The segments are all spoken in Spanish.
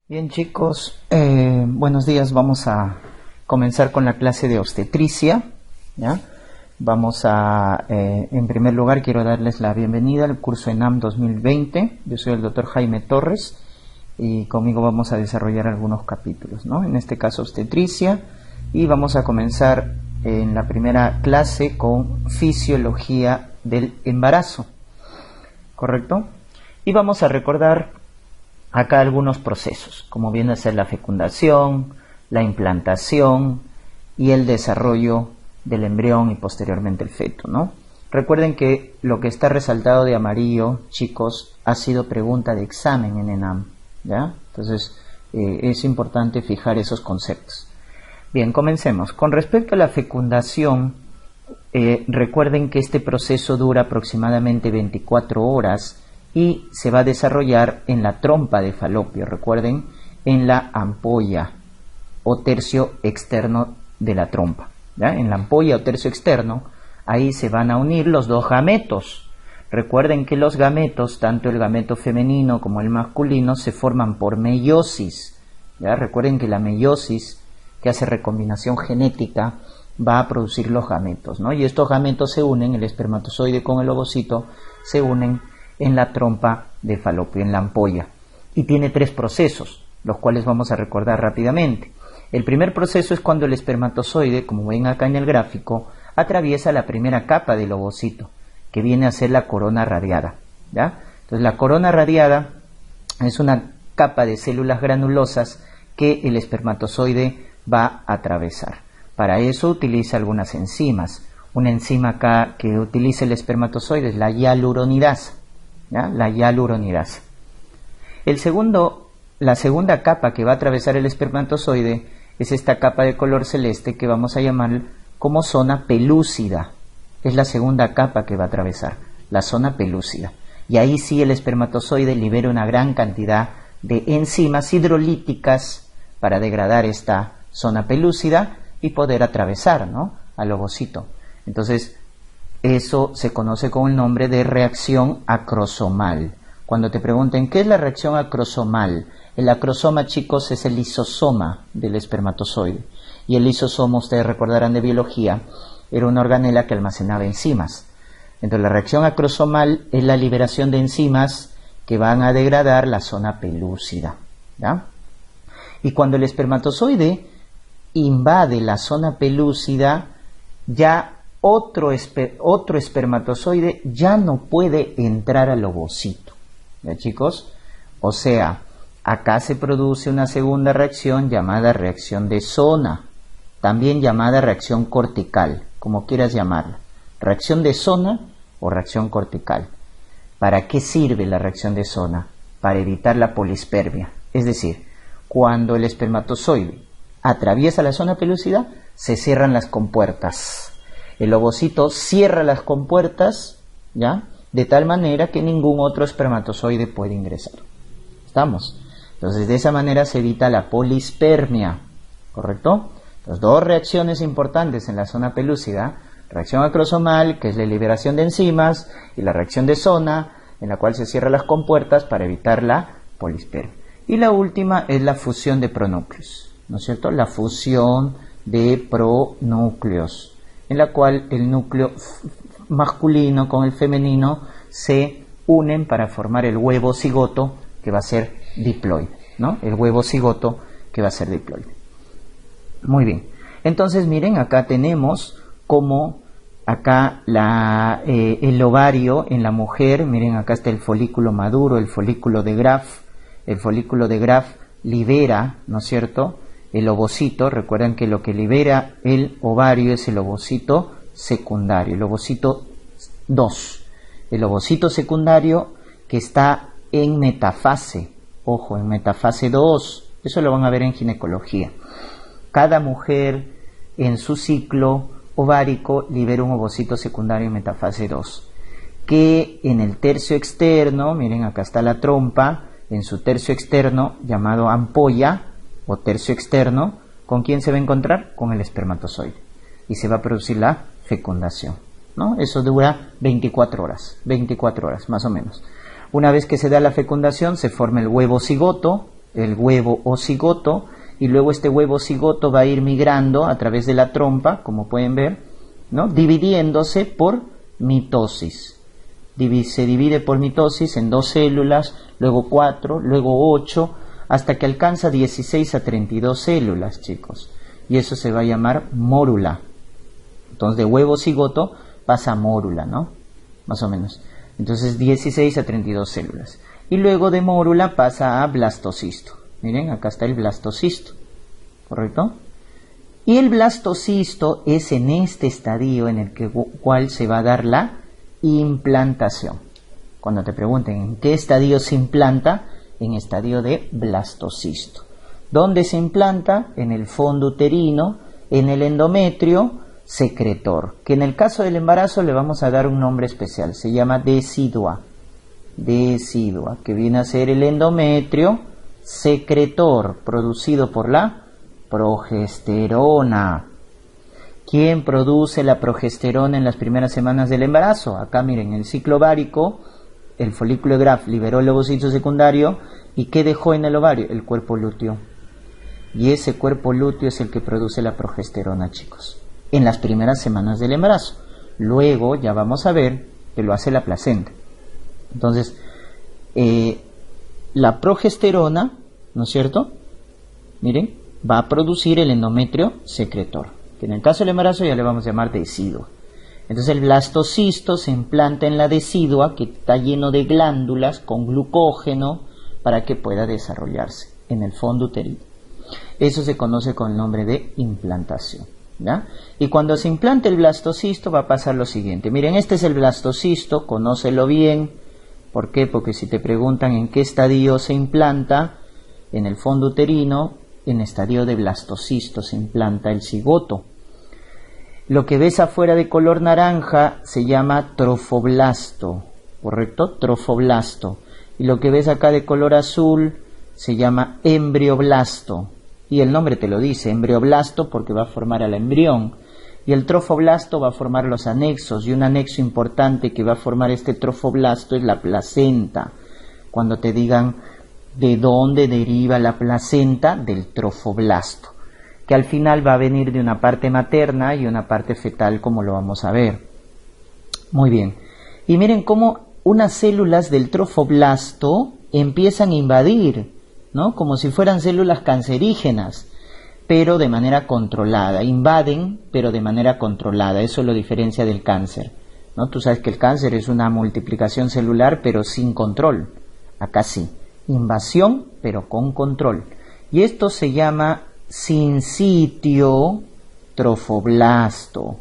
Bien chicos, buenos días. Vamos a comenzar con la clase de obstetricia, ¿ya? En primer lugar quiero darles la bienvenida al curso ENAM 2020. Yo soy el doctor Jaime Torres y conmigo vamos a desarrollar algunos capítulos, ¿no? En este caso obstetricia, y vamos a comenzar en la primera clase con fisiología del embarazo, ¿correcto? Y vamos a recordar acá algunos procesos, como viene a ser la fecundación, la implantación y el desarrollo del embrión y posteriormente el feto, ¿no? Recuerden que lo que está resaltado de amarillo, chicos, ha sido pregunta de examen en ENAM, ¿ya? Entonces, es importante fijar esos conceptos. Bien, comencemos. Con respecto a la fecundación, recuerden que este proceso dura aproximadamente 24 horas y se va a desarrollar en la trompa de falopio, recuerden, en la ampolla o tercio externo de la trompa, ¿ya? En la ampolla o tercio externo, ahí se van a unir los dos gametos. Recuerden que los gametos, tanto el gameto femenino como el masculino, se forman por meiosis, ¿ya? Recuerden que la meiosis, que hace recombinación genética, va a producir los gametos, ¿no? Y estos gametos se unen, el espermatozoide con el ovocito, se unen en la trompa de falopio, en la ampolla, y tiene 3 procesos, los cuales vamos a recordar rápidamente. El primer proceso es cuando el espermatozoide, como ven acá en el gráfico, atraviesa la primera capa del ovocito, que viene a ser la corona radiada, ¿ya? Entonces la corona radiada es una capa de células granulosas que el espermatozoide va a atravesar. Para eso utiliza algunas enzimas. Una enzima acá que utiliza el espermatozoide es la hialuronidasa, ¿ya? La hialuronidasa. La segunda capa que va a atravesar el espermatozoide es esta capa de color celeste que vamos a llamar como zona pelúcida. Es la segunda capa que va a atravesar, la zona pelúcida. Y ahí sí el espermatozoide libera una gran cantidad de enzimas hidrolíticas para degradar esta zona pelúcida y poder atravesar, ¿no?, al ovocito. Entonces, eso se conoce con el nombre de reacción acrosomal. Cuando te pregunten ¿qué es la reacción acrosomal? El acrosoma, chicos, es el lisosoma del espermatozoide. Y el lisosoma, ustedes recordarán de biología, era una organela que almacenaba enzimas. Entonces la reacción acrosomal es la liberación de enzimas que van a degradar la zona pelúcida, ¿ya? Y cuando el espermatozoide invade la zona pelúcida, ya otro espermatozoide ya no puede entrar al ovocito, ¿ya, chicos? O sea, acá se produce una segunda reacción llamada reacción de zona, también llamada reacción cortical, como quieras llamarla, reacción de zona o reacción cortical. ¿Para qué sirve la reacción de zona? Para evitar la polispermia, es decir, cuando el espermatozoide atraviesa la zona pelúcida, se cierran las compuertas. El ovocito cierra las compuertas, ¿ya?, de tal manera que ningún otro espermatozoide puede ingresar. ¿Estamos? Entonces, de esa manera se evita la polispermia, ¿correcto? Entonces, 2 reacciones importantes en la zona pelúcida: reacción acrosomal, que es la liberación de enzimas, y la reacción de zona, en la cual se cierran las compuertas para evitar la polispermia. Y la última es la fusión de pronúcleos, ¿no es cierto? La fusión de pronúcleos, en la cual el núcleo masculino con el femenino se unen para formar el huevo cigoto, que va a ser diploide, ¿no? El huevo cigoto que va a ser diploide. Muy bien. Entonces, miren, acá tenemos como acá el ovario en la mujer. Miren, acá está el folículo maduro, el folículo de Graf. El folículo de Graf libera, ¿no es cierto?, el ovocito. Recuerden que lo que libera el ovario es el ovocito secundario, el ovocito 2. El ovocito secundario que está en metafase, ojo, en metafase 2, eso lo van a ver en ginecología. Cada mujer en su ciclo ovárico libera un ovocito secundario en metafase 2, que en el tercio externo, miren, acá está la trompa, en su tercio externo llamado ampolla o tercio externo, ¿con quién se va a encontrar? Con el espermatozoide, y se va a producir la fecundación, ¿no? Eso dura 24 horas más o menos. Una vez que se da la fecundación, se forma el huevo cigoto, el huevo o cigoto, y luego este huevo cigoto va a ir migrando a través de la trompa, como pueden ver, ¿no? Dividiéndose por mitosis. Se divide por mitosis en 2 células, luego 4, luego 8, hasta que alcanza 16 a 32 células, chicos. Y eso se va a llamar mórula. Entonces de huevo cigoto pasa a mórula, ¿no? Más o menos. Entonces 16 a 32 células. Y luego de mórula pasa a blastocisto. Miren, acá está el blastocisto, ¿correcto? Y el blastocisto es en este estadio en el cual se va a dar la implantación. Cuando te pregunten en qué estadio se implanta, en estadio de blastocisto. ¿Dónde se implanta? En el fondo uterino, en el endometrio secretor, que en el caso del embarazo le vamos a dar un nombre especial, se llama decidua, que viene a ser el endometrio secretor, producido por la progesterona. ¿Quién produce la progesterona en las primeras semanas del embarazo? Acá miren, el ciclo ovárico, el folículo de Graf liberó el ovocito secundario, ¿y qué dejó en el ovario? El cuerpo lúteo. Y ese cuerpo lúteo es el que produce la progesterona, chicos, en las primeras semanas del embarazo. Luego ya vamos a ver que lo hace la placenta. Entonces, la progesterona, ¿no es cierto? Miren, va a producir el endometrio secretor, que en el caso del embarazo ya le vamos a llamar decidua. Entonces el blastocisto se implanta en la decidua, que está lleno de glándulas con glucógeno para que pueda desarrollarse en el fondo uterino. Eso se conoce con el nombre de implantación, ¿ya? Y cuando se implante el blastocisto va a pasar lo siguiente. Miren, este es el blastocisto, conócelo bien. ¿Por qué? Porque si te preguntan en qué estadio se implanta, en el fondo uterino, en estadio de blastocisto se implanta el cigoto. Lo que ves afuera de color naranja se llama trofoblasto, ¿correcto? Trofoblasto. Y lo que ves acá de color azul se llama embrioblasto. Y el nombre te lo dice, embrioblasto, porque va a formar al embrión. Y el trofoblasto va a formar los anexos. Y un anexo importante que va a formar este trofoblasto es la placenta. Cuando te digan de dónde deriva la placenta, del trofoblasto, que al final va a venir de una parte materna y una parte fetal, como lo vamos a ver. Muy bien. Y miren cómo unas células del trofoblasto empiezan a invadir, ¿no? Como si fueran células cancerígenas, pero de manera controlada. Invaden, pero de manera controlada. Eso lo diferencia del cáncer, ¿no? Tú sabes que el cáncer es una multiplicación celular, pero sin control. Acá sí. Invasión, pero con control. Y esto se llama sincitio trofoblasto,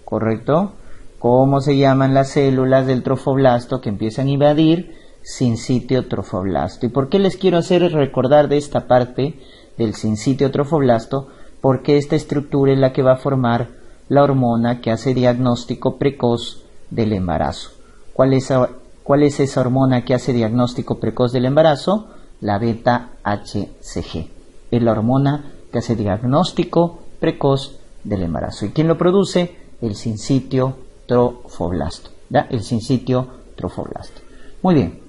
¿correcto? ¿Cómo se llaman las células del trofoblasto que empiezan a invadir? Sincitio trofoblasto. ¿Y por qué les quiero hacer recordar de esta parte del sincitio trofoblasto? Porque esta estructura es la que va a formar la hormona que hace diagnóstico precoz del embarazo. ¿Cuál es esa hormona que hace diagnóstico precoz del embarazo? La beta-HCG. Es la hormona que hace diagnóstico precoz del embarazo. ¿Y quién lo produce? El sincitio trofoblasto, ¿ya? El sincitio trofoblasto. Muy bien.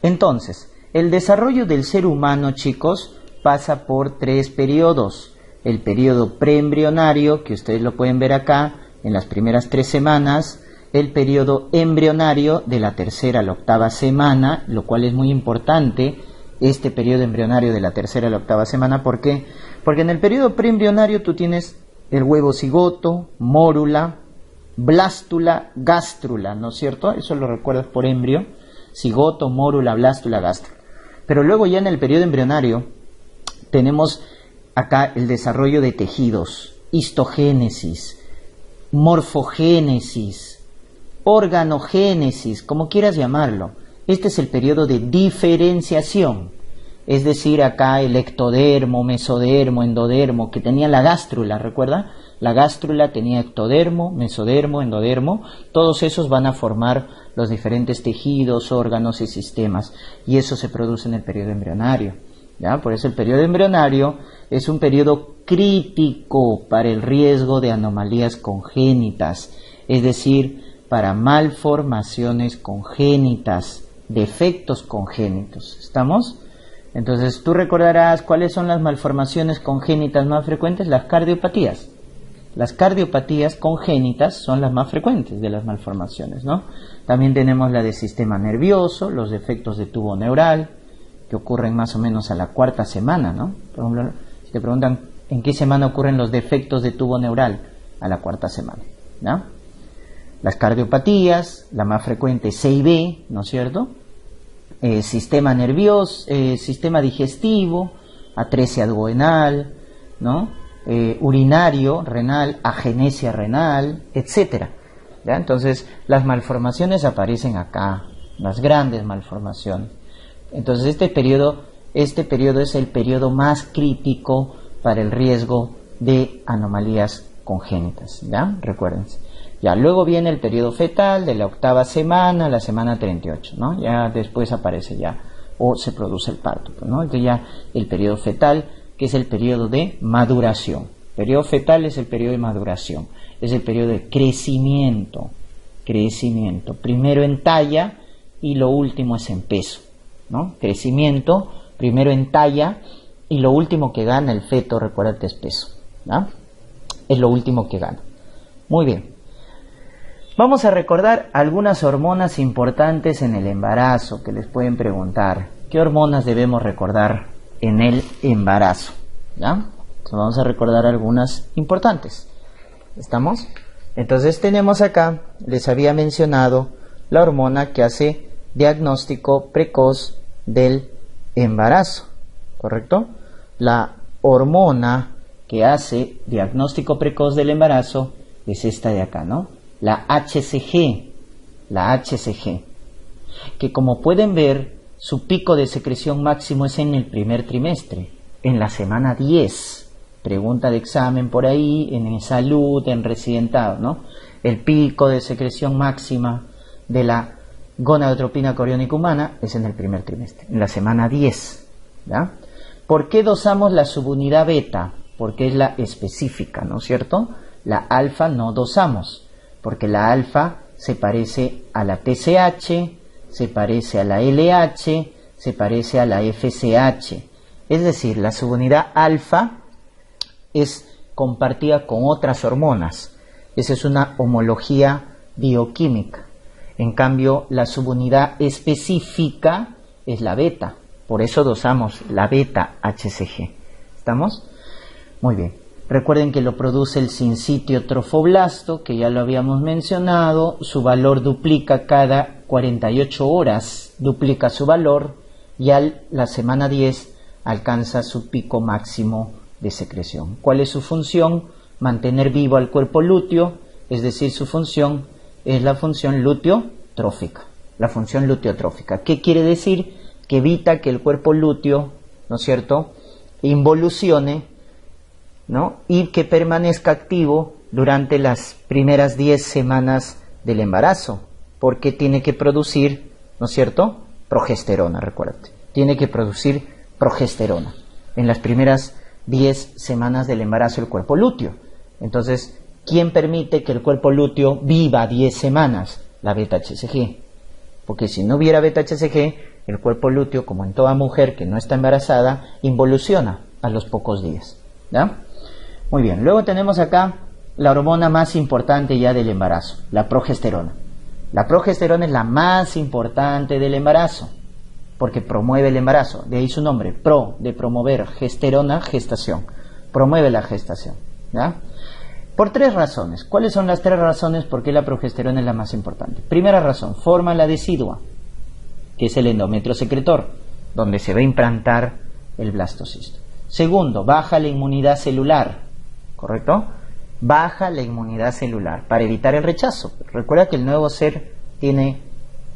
Entonces, el desarrollo del ser humano, chicos, pasa por 3 periodos. El periodo preembrionario, que ustedes lo pueden ver acá, en las primeras 3 semanas. El periodo embrionario, de la 3ª a la 8ª semana, lo cual es muy importante, este periodo embrionario de la 3ª a la 8ª semana. ¿Por qué? Porque en el periodo preembrionario tú tienes el huevo cigoto, mórula, blástula, gástrula, ¿no es cierto? Eso lo recuerdas por embrio, cigoto, mórula, blástula, gástrula. Pero luego ya en el periodo embrionario tenemos acá el desarrollo de tejidos, histogénesis, morfogénesis, organogénesis, como quieras llamarlo. Este es el periodo de diferenciación, es decir, acá el ectodermo, mesodermo, endodermo, que tenía la gástrula, ¿recuerda? La gástrula tenía ectodermo, mesodermo, endodermo, todos esos van a formar los diferentes tejidos, órganos y sistemas, y eso se produce en el periodo embrionario, ¿ya? Por eso el periodo embrionario es un periodo crítico para el riesgo de anomalías congénitas, es decir, para malformaciones congénitas, defectos congénitos. ¿Estamos? Entonces tú recordarás cuáles son las malformaciones congénitas más frecuentes, las cardiopatías. Las cardiopatías congénitas son las más frecuentes de las malformaciones, ¿no? También tenemos la del sistema nervioso, los defectos de tubo neural, que ocurren más o menos a la cuarta semana, ¿no? Por ejemplo, si te preguntan en qué semana ocurren los defectos de tubo neural, a la cuarta semana, ¿no? Las cardiopatías, la más frecuente C y B, ¿no es cierto? Sistema nervioso, sistema digestivo, atresia duodenal, ¿no? Urinario, renal, agenesia renal, etcétera. ¿Ya? Entonces, las malformaciones aparecen acá, las grandes malformaciones. Entonces, este periodo es el periodo más crítico para el riesgo de anomalías congénitas, ¿ya? Recuérdense. Ya, luego viene el periodo fetal de la octava semana a la semana 38, ¿no? Ya después aparece ya, o se produce el parto, ¿no? Entonces ya el periodo fetal, que es el periodo de maduración. El periodo fetal es el periodo de maduración, es el periodo de crecimiento. Primero en talla y lo último es en peso, ¿no? Crecimiento, primero en talla y lo último que gana el feto, recuérdate, es peso, ¿no? Es lo último que gana. Muy bien. Vamos a recordar algunas hormonas importantes en el embarazo que les pueden preguntar. ¿Qué hormonas debemos recordar en el embarazo? ¿Ya? Entonces vamos a recordar algunas importantes. ¿Estamos? Entonces tenemos acá, les había mencionado, la hormona que hace diagnóstico precoz del embarazo. ¿Correcto? La hormona que hace diagnóstico precoz del embarazo es esta de acá, ¿no? La HCG, que como pueden ver, su pico de secreción máximo es en el primer trimestre, en la semana 10. Pregunta de examen por ahí, en salud, en residentado, ¿no? El pico de secreción máxima de la gonadotropina coriónica humana es en el primer trimestre, en la semana 10, ¿ya? ¿Por qué dosamos la subunidad beta? Porque es la específica, ¿no es cierto? La alfa no dosamos, porque la alfa se parece a la TSH, se parece a la LH, se parece a la FSH. Es decir, la subunidad alfa es compartida con otras hormonas. Esa es una homología bioquímica. En cambio, la subunidad específica es la beta. Por eso dosamos la beta HCG. ¿Estamos? Muy bien. Recuerden que lo produce el sincitio trofoblasto, que ya lo habíamos mencionado. Su valor duplica cada 48 horas, duplica su valor, y a la semana 10 alcanza su pico máximo de secreción. ¿Cuál es su función? Mantener vivo al cuerpo lúteo, es decir, su función es la función luteotrófica. La función luteotrófica. ¿Qué quiere decir? Que evita que el cuerpo lúteo, ¿no es cierto?, involucione, ¿no?, y que permanezca activo durante las primeras 10 semanas del embarazo, porque tiene que producir, ¿no es cierto?, progesterona, recuérdate, tiene que producir progesterona en las primeras 10 semanas del embarazo del cuerpo lúteo. Entonces, ¿quién permite que el cuerpo lúteo viva 10 semanas? La beta-HCG, porque si no hubiera beta-HCG, el cuerpo lúteo, como en toda mujer que no está embarazada, involuciona a los pocos días, ¿ya? Muy bien, luego tenemos acá la hormona más importante ya del embarazo, la progesterona. La progesterona es la más importante del embarazo, porque promueve el embarazo, de ahí su nombre, pro, de promover, gesterona, gestación, promueve la gestación, ¿ya? Por 3 razones. ¿Cuáles son las 3 razones por qué la progesterona es la más importante? Primera razón, forma la decidua, que es el endometrio secretor, donde se va a implantar el blastocisto. Segundo, baja la inmunidad celular, ¿correcto? Baja la inmunidad celular para evitar el rechazo. Recuerda que el nuevo ser tiene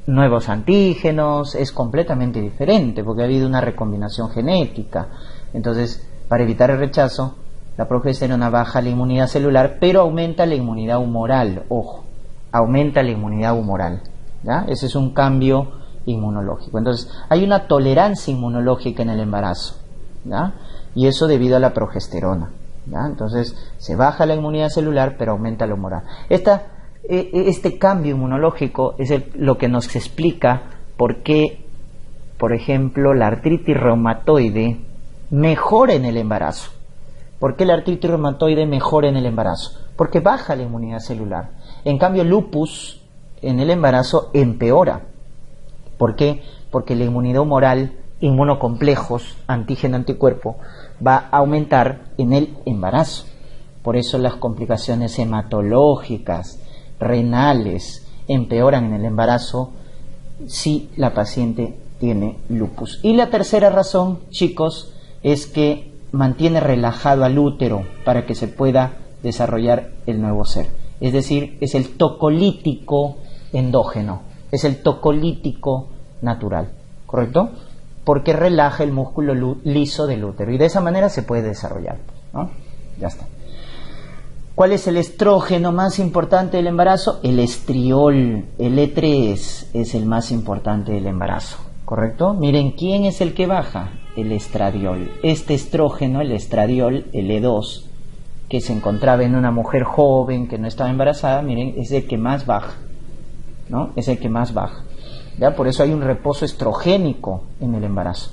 nuevos antígenos, es completamente diferente porque ha habido una recombinación genética. Entonces, para evitar el rechazo, la progesterona baja la inmunidad celular, pero aumenta la inmunidad humoral. Ojo, aumenta la inmunidad humoral, ¿ya? Ese es un cambio inmunológico. Entonces, hay una tolerancia inmunológica en el embarazo, ¿ya? Y eso debido a la progesterona, ¿ya? Entonces se baja la inmunidad celular pero aumenta la humoral. Este cambio inmunológico es lo que nos explica por qué por ejemplo, la artritis reumatoide mejora en el embarazo. ¿Por qué la artritis reumatoide mejora en el embarazo? Porque baja la inmunidad celular. En cambio, lupus en el embarazo empeora. ¿Por qué? Porque la inmunidad humoral, inmunocomplejos, antígeno-anticuerpo, va a aumentar en el embarazo. Por eso las complicaciones hematológicas, renales, empeoran en el embarazo si la paciente tiene lupus. Y la tercera razón, chicos, es que mantiene relajado al útero para que se pueda desarrollar el nuevo ser. Es decir, es el tocolítico endógeno, es el tocolítico natural, ¿correcto? Porque relaja el músculo liso del útero y de esa manera se puede desarrollar, ¿no? Ya está. ¿Cuál es el estrógeno más importante del embarazo? El estriol, el E3 es el más importante del embarazo, ¿correcto? Miren, ¿quién es el que baja? El estradiol. Este estrógeno, el estradiol, el E2, que se encontraba en una mujer joven que no estaba embarazada, miren, es el que más baja, ¿no? Es el que más baja. ¿Ya? Por eso hay un reposo estrogénico en el embarazo.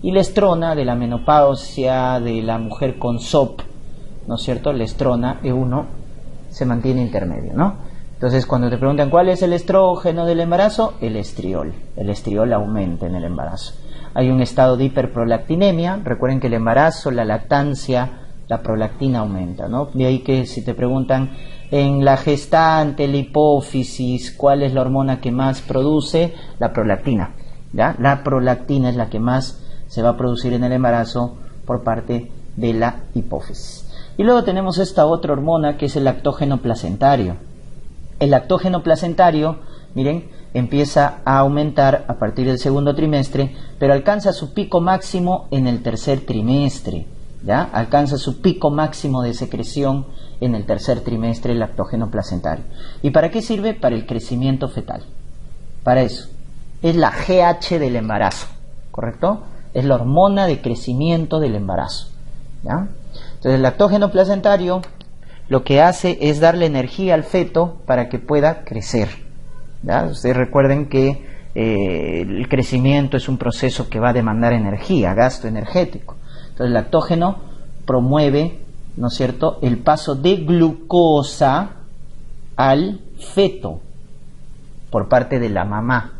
Y la estrona de la menopausia, de la mujer con SOP, ¿no es cierto? La estrona E1 se mantiene intermedio, ¿no? Entonces, cuando te preguntan cuál es el estrógeno del embarazo, el estriol. El estriol aumenta en el embarazo. Hay un estado de hiperprolactinemia. Recuerden que el embarazo, la lactancia, la prolactina aumenta, ¿no? De ahí que si te preguntan en la gestante, la hipófisis, ¿cuál es la hormona que más produce? La prolactina, ¿ya? La prolactina es la que más se va a producir en el embarazo por parte de la hipófisis. Y luego tenemos esta otra hormona que es el lactógeno placentario. El lactógeno placentario, miren, empieza a aumentar a partir del segundo trimestre, pero alcanza su pico máximo en el tercer trimestre, ¿ya? Alcanza su pico máximo de secreción en el tercer trimestre el lactógeno placentario. ¿Y para qué sirve? Para el crecimiento fetal. Para eso. Es la GH del embarazo, ¿correcto? Es la hormona de crecimiento del embarazo, ¿ya? Entonces el lactógeno placentario lo que hace es darle energía al feto para que pueda crecer, ¿ya? Ustedes recuerden que el crecimiento es un proceso que va a demandar energía, gasto energético. Entonces el lactógeno promueve, ¿no es cierto?, el paso de glucosa al feto por parte de la mamá,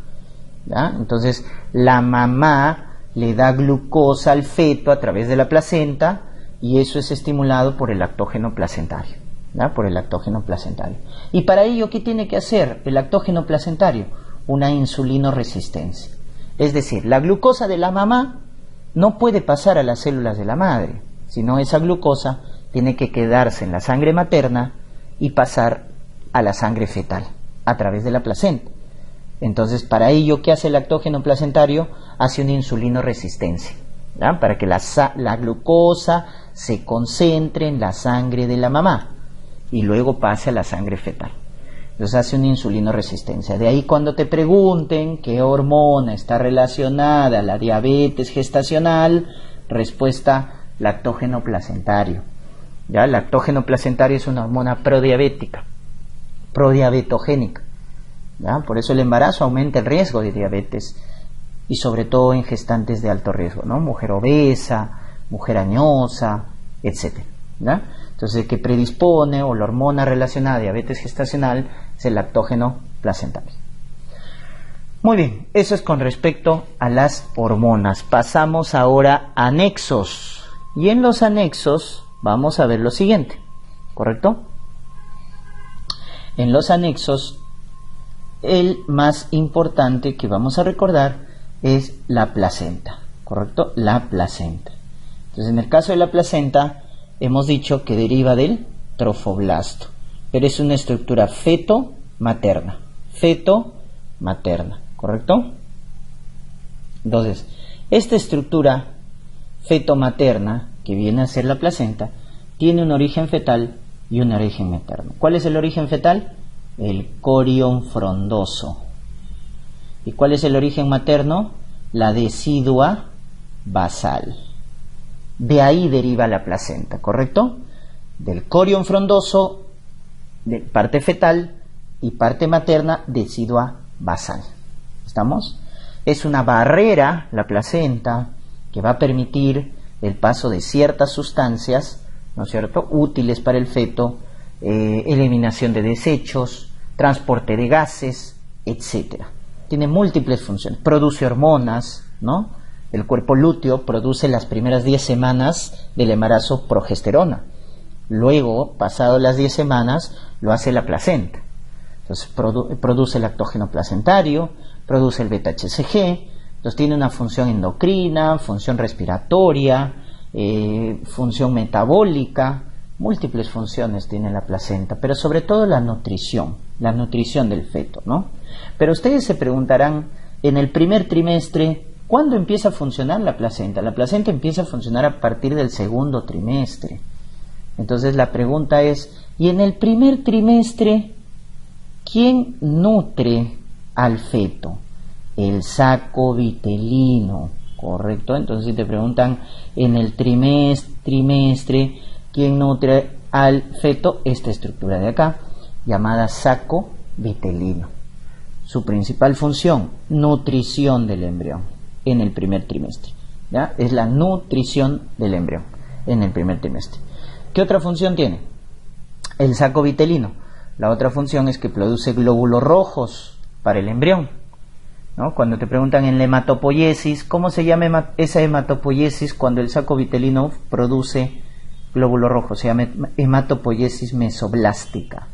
¿ya? Entonces la mamá le da glucosa al feto a través de la placenta y eso es estimulado por el lactógeno placentario, ¿ya? Por el lactógeno placentario. Y para ello, ¿qué tiene que hacer el lactógeno placentario? Una insulinoresistencia. Es decir, la glucosa de la mamá no puede pasar a las células de la madre, sino esa glucosa tiene que quedarse en la sangre materna y pasar a la sangre fetal a través de la placenta. Entonces, para ello, ¿qué hace el lactógeno placentario? Hace una insulinoresistencia, ¿ya? Para que la glucosa se concentre en la sangre de la mamá y luego pase a la sangre fetal. Entonces hace una insulinoresistencia. De ahí cuando te pregunten qué hormona está relacionada a la diabetes gestacional, respuesta: lactógeno placentario. ¿Ya? El lactógeno placentario es una hormona prodiabética, prodiabetogénica, ¿ya? Por eso el embarazo aumenta el riesgo de diabetes y sobre todo en gestantes de alto riesgo, ¿no? Mujer obesa, mujer añosa, etc., ¿ya? Entonces, el que predispone o la hormona relacionada a diabetes gestacional es el lactógeno placentario. Muy bien, eso es con respecto a las hormonas. Pasamos ahora a anexos. Y en los anexos vamos a ver lo siguiente, ¿correcto? En los anexos, el más importante que vamos a recordar es la placenta, ¿correcto? La placenta. Entonces, en el caso de la placenta, hemos dicho que deriva del trofoblasto, pero es una estructura feto-materna, ¿correcto? Entonces, esta estructura feto-materna, que viene a ser la placenta, tiene un origen fetal y un origen materno. ¿Cuál es el origen fetal? El corion frondoso. ¿Y cuál es el origen materno? La decidua basal. De ahí deriva la placenta, ¿correcto? Del corion frondoso, de parte fetal, y parte materna, decidua basal. ¿Estamos? Es una barrera, la placenta, que va a permitir el paso de ciertas sustancias, ¿no es cierto?, útiles para el feto, eliminación de desechos, transporte de gases, etcétera. Tiene múltiples funciones. Produce hormonas, ¿no? El cuerpo lúteo produce las primeras 10 semanas del embarazo progesterona. Luego, pasado las 10 semanas, lo hace la placenta. Entonces, produce el lactógeno placentario, produce el beta-HCG. Entonces, tiene una función endocrina, función respiratoria, función metabólica, múltiples funciones tiene la placenta, pero sobre todo la nutrición del feto, ¿no? Pero ustedes se preguntarán, en el primer trimestre, ¿cuándo empieza a funcionar la placenta? La placenta empieza a funcionar a partir del segundo trimestre. Entonces la pregunta es, ¿y en el primer trimestre quién nutre al feto? El saco vitelino, ¿correcto? Entonces si te preguntan, en el trimestre, ¿quién nutre al feto? Esta estructura de acá, llamada saco vitelino. Su principal función, nutrición del embrión en el primer trimestre. ¿Ya? Es la nutrición del embrión en el primer trimestre. ¿Qué otra función tiene? El saco vitelino. La otra función es que produce glóbulos rojos para el embrión, ¿no? Cuando te preguntan en la hematopoiesis, ¿cómo se llama esa hematopoiesis cuando el saco vitelino produce glóbulos rojos? Se llama hematopoiesis mesoblástica.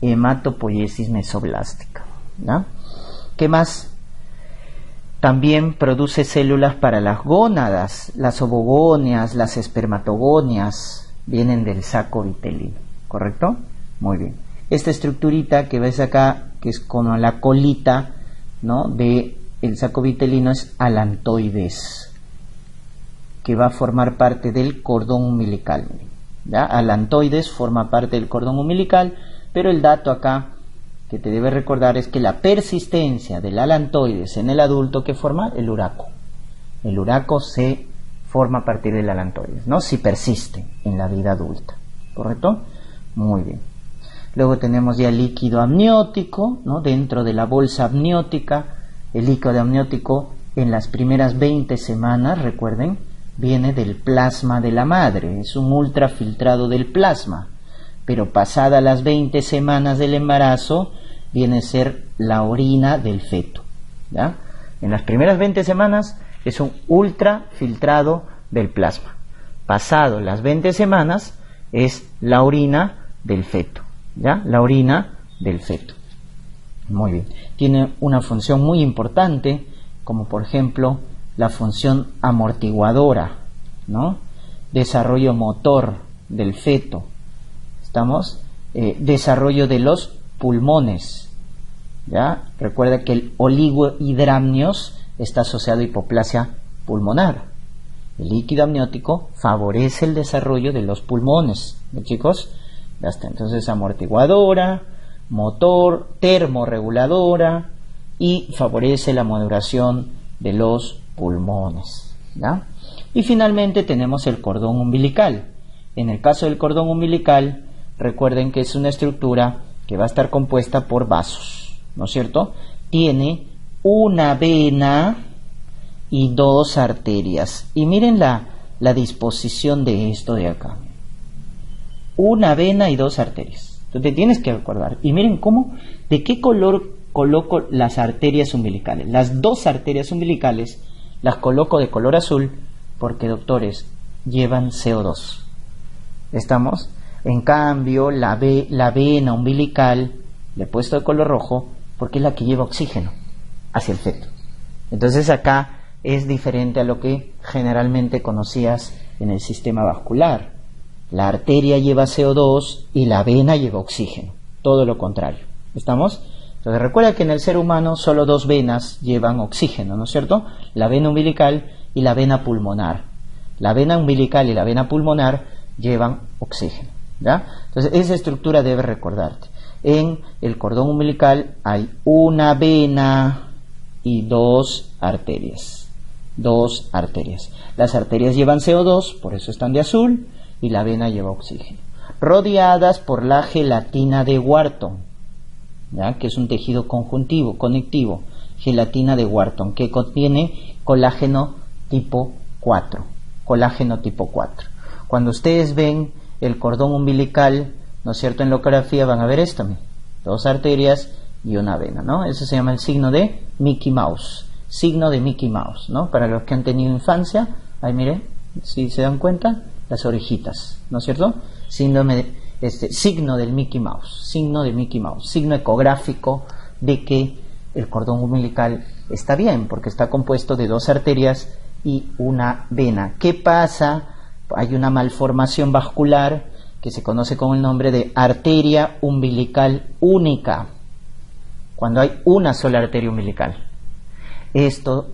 Hematopoiesis mesoblástica, ¿no? ¿Qué más? También produce células para las gónadas, las ovogonias, las espermatogonias, vienen del saco vitelino, ¿correcto? Muy bien. Esta estructurita que ves acá, que es como la colita, ¿no?, de el saco vitelino, es alantoides, que va a formar parte del cordón umbilical. ¿Ya? Alantoides forma parte del cordón umbilical, pero el dato acá que te debes recordar es que la persistencia del alantoides en el adulto, que forma el uraco. El uraco se forma a partir del alantoides, ¿no? Si persiste en la vida adulta, ¿correcto? Muy bien. Luego tenemos ya el líquido amniótico, ¿no? Dentro de la bolsa amniótica, el líquido amniótico en las primeras 20 semanas, recuerden, viene del plasma de la madre, es un ultrafiltrado del plasma, pero pasadas las 20 semanas del embarazo viene a ser la orina del feto, ¿ya? En las primeras 20 semanas es un ultrafiltrado del plasma. Pasado las 20 semanas es la orina del feto, ¿ya? La orina del feto. Muy bien. Tiene una función muy importante, como por ejemplo la función amortiguadora, ¿no? Desarrollo motor del feto. ¿Estamos? Desarrollo de los pulmones, ¿ya? Recuerda que el oligohidramnios está asociado a hipoplasia pulmonar. El líquido amniótico favorece el desarrollo de los pulmones, ¿no, chicos? Ya está. Entonces, amortiguadora, motor, termorreguladora y favorece la maduración de los pulmones, ¿ya? Y finalmente tenemos el cordón umbilical. En el caso del cordón umbilical, recuerden que es una estructura que va a estar compuesta por vasos, ¿no es cierto? Tiene una vena y dos arterias. Y miren la disposición de esto de acá. Una vena y dos arterias. Entonces te tienes que acordar. Y miren de qué color coloco las arterias umbilicales. Las dos arterias umbilicales las coloco de color azul porque, doctores, llevan CO2. ¿Estamos? En cambio, la vena umbilical le he puesto de color rojo porque es la que lleva oxígeno hacia el feto. Entonces acá es diferente a lo que generalmente conocías en el sistema vascular. La arteria lleva CO2 y la vena lleva oxígeno. Todo lo contrario. ¿Estamos? Entonces recuerda que en el ser humano solo dos venas llevan oxígeno, ¿no es cierto? La vena umbilical y la vena pulmonar. La vena umbilical y la vena pulmonar llevan oxígeno, ¿ya? Entonces esa estructura debes recordarte. En el cordón umbilical hay una vena y dos arterias. Dos arterias. Las arterias llevan CO2, por eso están de azul, y la vena lleva oxígeno. Rodeadas por la gelatina de Wharton, ¿ya? Que es un tejido conjuntivo, conectivo. gelatina de Wharton, que contiene colágeno tipo 4. Colágeno tipo 4. Cuando ustedes ven el cordón umbilical, ¿no es cierto?, en la ecografía van a ver esto, 2 arterias y una vena, ¿no? Eso se llama el signo de Mickey Mouse. Signo de Mickey Mouse, ¿no? Para los que han tenido infancia, ahí miren, si se dan cuenta, las orejitas, ¿no es cierto? Signo del Mickey Mouse, signo de Mickey Mouse, signo ecográfico de que el cordón umbilical está bien, porque está compuesto de 2 arterias y una vena. ¿Qué pasa? Hay una malformación vascular que se conoce con el nombre de arteria umbilical única, cuando hay una sola arteria umbilical. Esto,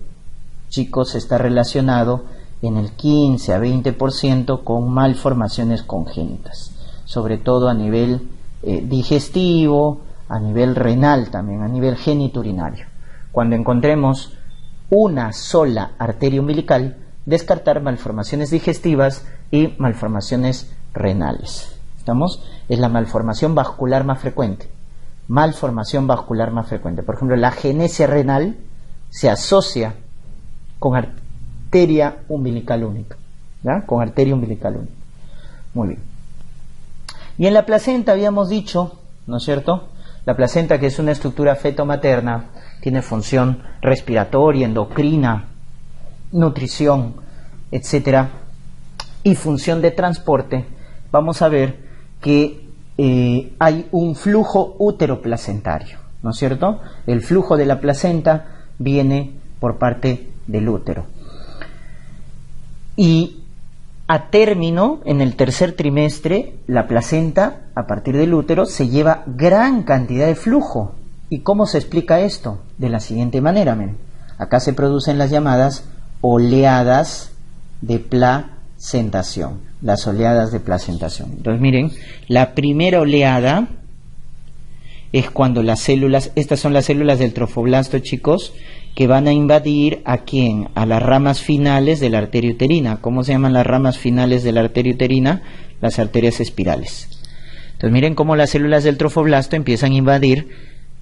chicos, está relacionado en el 15 a 20% con malformaciones congénitas, sobre todo a nivel digestivo, a nivel renal también, a nivel genitourinario. Cuando encontremos una sola arteria umbilical, descartar malformaciones digestivas y malformaciones renales. ¿Estamos? Es la malformación vascular más frecuente. Malformación vascular más frecuente. Por ejemplo, la agenesia renal se asocia con arteria umbilical única. ¿Ya? Con arteria umbilical única. Muy bien. Y en la placenta habíamos dicho, ¿no es cierto? La placenta, que es una estructura feto-materna, tiene función respiratoria, endocrina, nutrición, etcétera, y función de transporte. Vamos a ver que hay un flujo útero-placentario, ¿no es cierto? El flujo de la placenta viene por parte del útero. Y a término, en el tercer trimestre, la placenta, a partir del útero, se lleva gran cantidad de flujo. ¿Y cómo se explica esto? De la siguiente manera, miren. Acá se producen las llamadas oleadas de placentación. Las oleadas de placentación. Entonces, miren, la primera oleada es cuando las células, estas son las células del trofoblasto, chicos, que van a invadir ¿a quién? A las ramas finales de la arteria uterina. ¿Cómo se llaman las ramas finales de la arteria uterina? Las arterias espirales. Entonces miren cómo las células del trofoblasto empiezan a invadir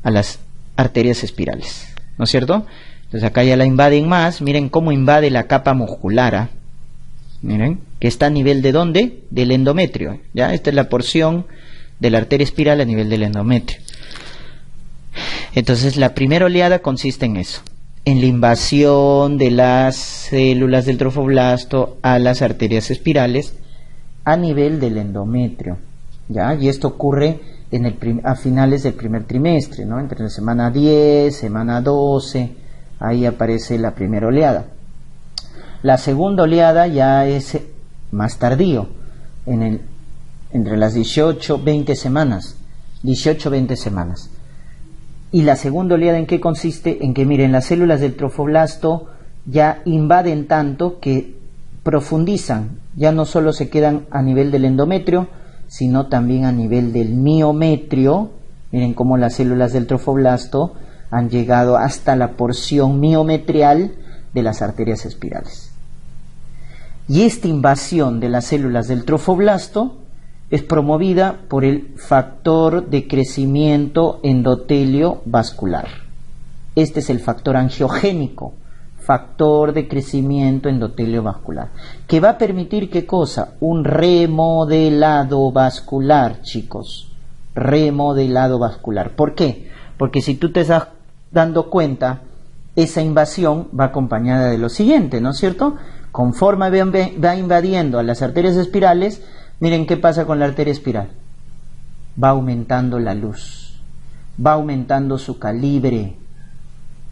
a las arterias espirales, ¿no es cierto? Entonces acá ya la invaden más. Miren cómo invade la capa muscular, miren, que está a nivel de ¿dónde? Del endometrio. ¿Ya? Esta es la porción de la arteria espiral a nivel del endometrio. Entonces la primera oleada consiste en eso, en la invasión de las células del trofoblasto a las arterias espirales a nivel del endometrio, ¿ya? Y esto ocurre a finales del primer trimestre, ¿no? Entre la semana 10, semana 12, ahí aparece la primera oleada. La segunda oleada ya es más tardío, entre las 18-20 semanas, 18-20 semanas. Y la segunda oleada, ¿en qué consiste? En que, miren, las células del trofoblasto ya invaden tanto que profundizan, ya no solo se quedan a nivel del endometrio, sino también a nivel del miometrio. Miren cómo las células del trofoblasto han llegado hasta la porción miometrial de las arterias espirales. Y esta invasión de las células del trofoblasto es promovida por el factor de crecimiento endotelio vascular. Este es el factor angiogénico, factor de crecimiento endotelio vascular, que va a permitir, ¿qué cosa? Un remodelado vascular, chicos, remodelado vascular. ¿Por qué? Porque si tú te estás dando cuenta, esa invasión va acompañada de lo siguiente, ¿no es cierto? Conforme va invadiendo a las arterias espirales, miren qué pasa con la arteria espiral. Va aumentando la luz, va aumentando su calibre,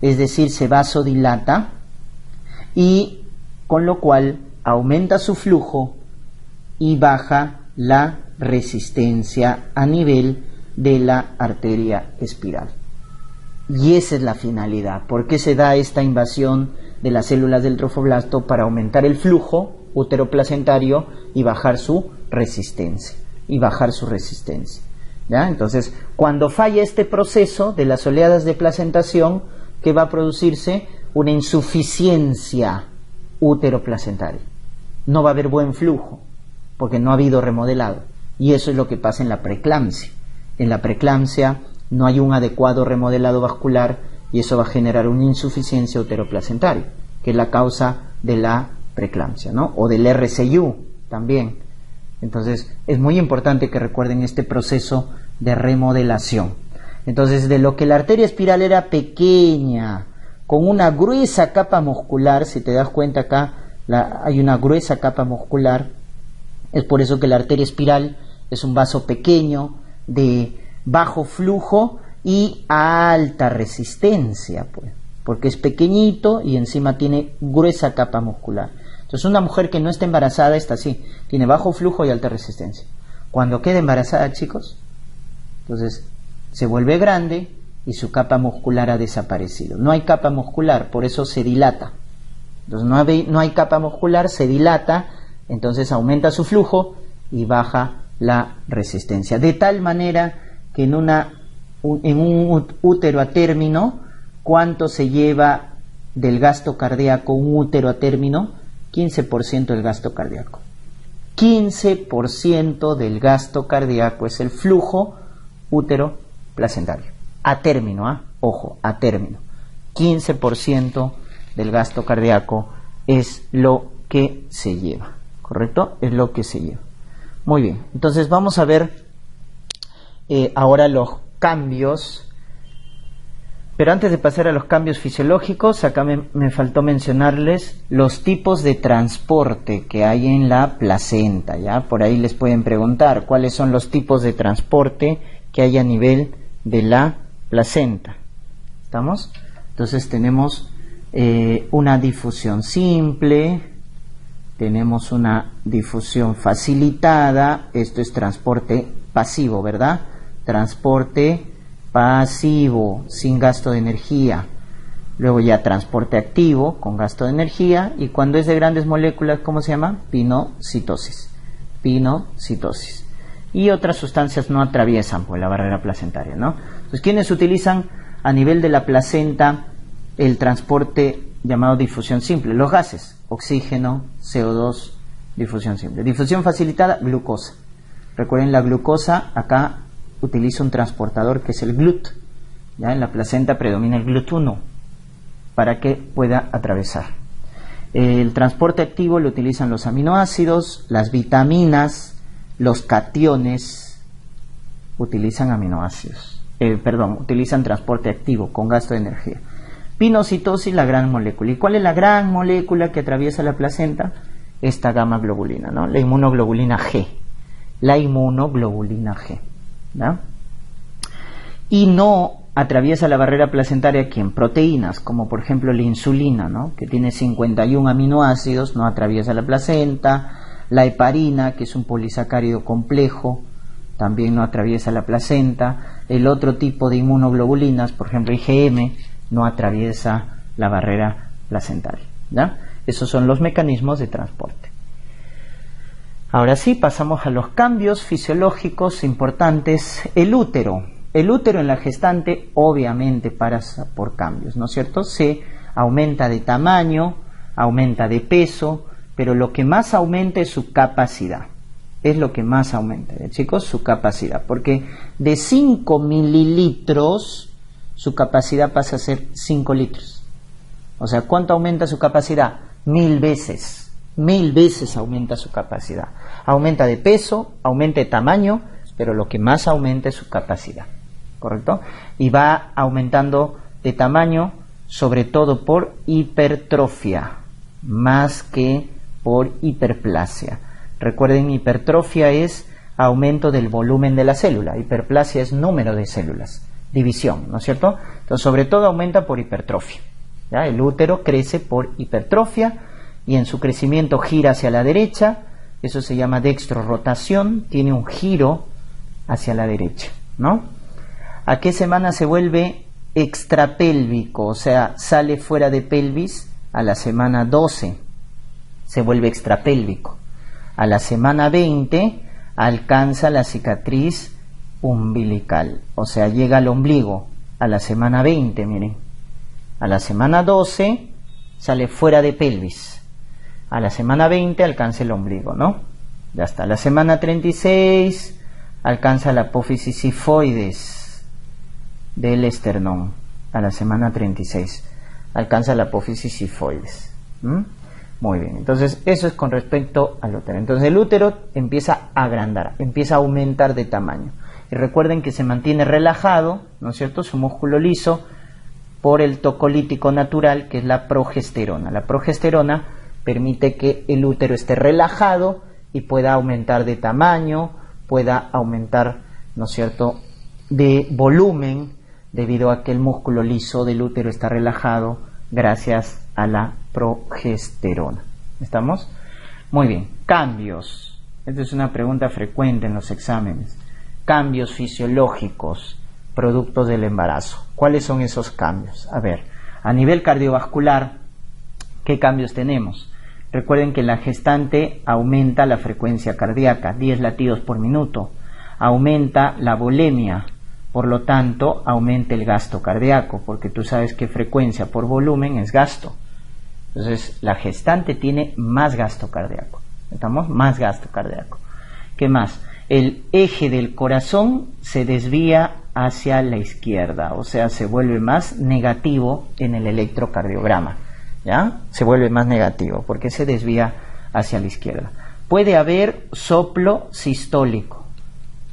es decir, se vasodilata, y con lo cual aumenta su flujo y baja la resistencia a nivel de la arteria espiral. Y esa es la finalidad. ¿Por qué se da esta invasión de las células del trofoblasto? Para aumentar el flujo uteroplacentario y bajar su resistencia. ¿Ya? Entonces, cuando falla este proceso de las oleadas de placentación, ¿qué va a producirse? Una insuficiencia uteroplacentaria. No va a haber buen flujo, porque no ha habido remodelado. Y eso es lo que pasa en la preeclampsia. En la preeclampsia no hay un adecuado remodelado vascular y eso va a generar una insuficiencia uteroplacentaria, que es la causa de la preeclampsia, ¿no? O del RCU también. Entonces es muy importante que recuerden este proceso de remodelación. Entonces, de lo que la arteria espiral era pequeña, con una gruesa capa muscular, si te das cuenta acá hay una gruesa capa muscular, es por eso que la arteria espiral es un vaso pequeño, de bajo flujo y alta resistencia, pues, porque es pequeñito y encima tiene gruesa capa muscular. Entonces una mujer que no está embarazada está así, tiene bajo flujo y alta resistencia. Cuando queda embarazada, chicos, entonces se vuelve grande y su capa muscular ha desaparecido. No hay capa muscular, por eso se dilata. Entonces no hay capa muscular, se dilata, entonces aumenta su flujo y baja la resistencia. De tal manera que en un útero a término, ¿cuánto se lleva del gasto cardíaco un útero a término? 15% del gasto cardíaco. 15% del gasto cardíaco es el flujo útero placentario. A término, ojo, a término. 15% del gasto cardíaco es lo que se lleva, ¿correcto? Es lo que se lleva. Muy bien, entonces vamos a ver ahora los cambios. Pero antes de pasar a los cambios fisiológicos, acá me faltó mencionarles los tipos de transporte que hay en la placenta, ¿ya? Por ahí les pueden preguntar cuáles son los tipos de transporte que hay a nivel de la placenta. ¿Estamos? Entonces tenemos una difusión simple, tenemos una difusión facilitada, esto es transporte pasivo, ¿verdad? Transporte pasivo, sin gasto de energía. Luego ya transporte activo, con gasto de energía. Y cuando es de grandes moléculas, ¿cómo se llama? Pinocitosis. Pinocitosis. Y otras sustancias no atraviesan pues la barrera placentaria, ¿no? Entonces, ¿quiénes utilizan a nivel de la placenta el transporte llamado difusión simple? Los gases, oxígeno, CO2, difusión simple. Difusión facilitada, glucosa. Recuerden, la glucosa acá utiliza un transportador que es el GLUT. ¿Ya? En la placenta predomina el GLUT1 para que pueda atravesar. El transporte activo lo utilizan los aminoácidos, las vitaminas, los cationes, utilizan aminoácidos. Utilizan transporte activo con gasto de energía. Pinocitosis, la gran molécula. ¿Y cuál es la gran molécula que atraviesa la placenta? Esta gamma globulina, ¿no? La inmunoglobulina G. La inmunoglobulina G. ¿Ya? Y no atraviesa la barrera placentaria en proteínas, como por ejemplo la insulina, ¿no? Que tiene 51 aminoácidos, no atraviesa la placenta. La heparina, que es un polisacárido complejo, también no atraviesa la placenta. El otro tipo de inmunoglobulinas, por ejemplo IgM, no atraviesa la barrera placentaria, ¿ya? Esos son los mecanismos de transporte. Ahora sí, pasamos a los cambios fisiológicos importantes. El útero en la gestante obviamente pasa por cambios, ¿no es cierto? Se aumenta de tamaño, aumenta de peso, pero lo que más aumenta es su capacidad. Es lo que más aumenta, chicos, su capacidad. Porque de 5 mililitros, su capacidad pasa a ser 5 litros. O sea, ¿cuánto aumenta su capacidad? 1000 veces. 1000 veces aumenta su capacidad. Aumenta de peso, aumenta de tamaño, pero lo que más aumenta es su capacidad, ¿correcto? Y va aumentando de tamaño sobre todo por hipertrofia, más que por hiperplasia. Recuerden, hipertrofia es aumento del volumen de la célula, hiperplasia es número de células, división, ¿no es cierto? Entonces, sobre todo aumenta por hipertrofia, ¿ya? El útero crece por hipertrofia y en su crecimiento gira hacia la derecha, eso se llama dextrorotación, tiene un giro hacia la derecha, ¿no? ¿A qué semana se vuelve extrapélvico? O sea, sale fuera de pelvis a la semana 12, se vuelve extrapélvico. A la semana 20 alcanza la cicatriz umbilical, o sea, llega al ombligo a la semana 20, miren. A la semana 12 sale fuera de pelvis. A la semana 20 alcanza el ombligo, ¿no? Ya está. A la semana 36 alcanza la apófisis sifoides del esternón. a la semana 36. Alcanza la apófisis sifoides. Muy bien, entonces eso es con respecto al útero. Entonces el útero empieza a agrandar, empieza a aumentar de tamaño. Y recuerden que se mantiene relajado, ¿no es cierto?, su músculo liso, por el tocolítico natural, que es la progesterona. La progesterona permite que el útero esté relajado y pueda aumentar de tamaño, pueda aumentar, ¿no es cierto?, de volumen, debido a que el músculo liso del útero está relajado gracias a la progesterona. ¿Estamos? Muy bien. Cambios. Esta es una pregunta frecuente en los exámenes. Cambios fisiológicos productos del embarazo. ¿Cuáles son esos cambios? A ver, a nivel cardiovascular, ¿qué cambios tenemos? Recuerden que la gestante aumenta la frecuencia cardíaca, 10 latidos por minuto, aumenta la volemia, por lo tanto aumenta el gasto cardíaco, porque tú sabes que frecuencia por volumen es gasto. Entonces la gestante tiene más gasto cardíaco. ¿Estamos? Más gasto cardíaco. ¿Qué más? El eje del corazón se desvía hacia la izquierda, o sea, se vuelve más negativo en el electrocardiograma, ¿ya? Se vuelve más negativo porque se desvía hacia la izquierda. Puede haber soplo sistólico,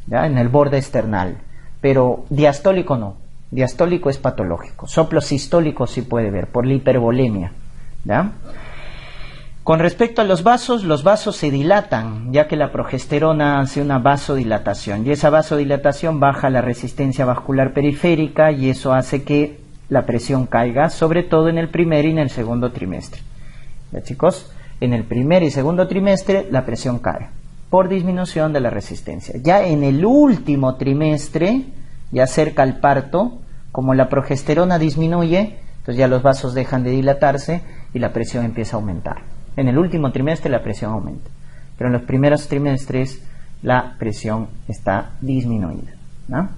¿ya?, en el borde external, pero diastólico no. Diastólico es patológico. Soplo sistólico sí puede haber por la hipervolemia, ¿ya? Con respecto a los vasos se dilatan, ya que la progesterona hace una vasodilatación, y esa vasodilatación baja la resistencia vascular periférica, y eso hace que la presión caiga, sobre todo en el primer y en el segundo trimestre. ¿Ya, chicos? En el primer y segundo trimestre la presión cae por disminución de la resistencia. Ya en el último trimestre, ya cerca al parto, como la progesterona disminuye, entonces ya los vasos dejan de dilatarse y la presión empieza a aumentar. En el último trimestre la presión aumenta, pero en los primeros trimestres la presión está disminuida, ¿no?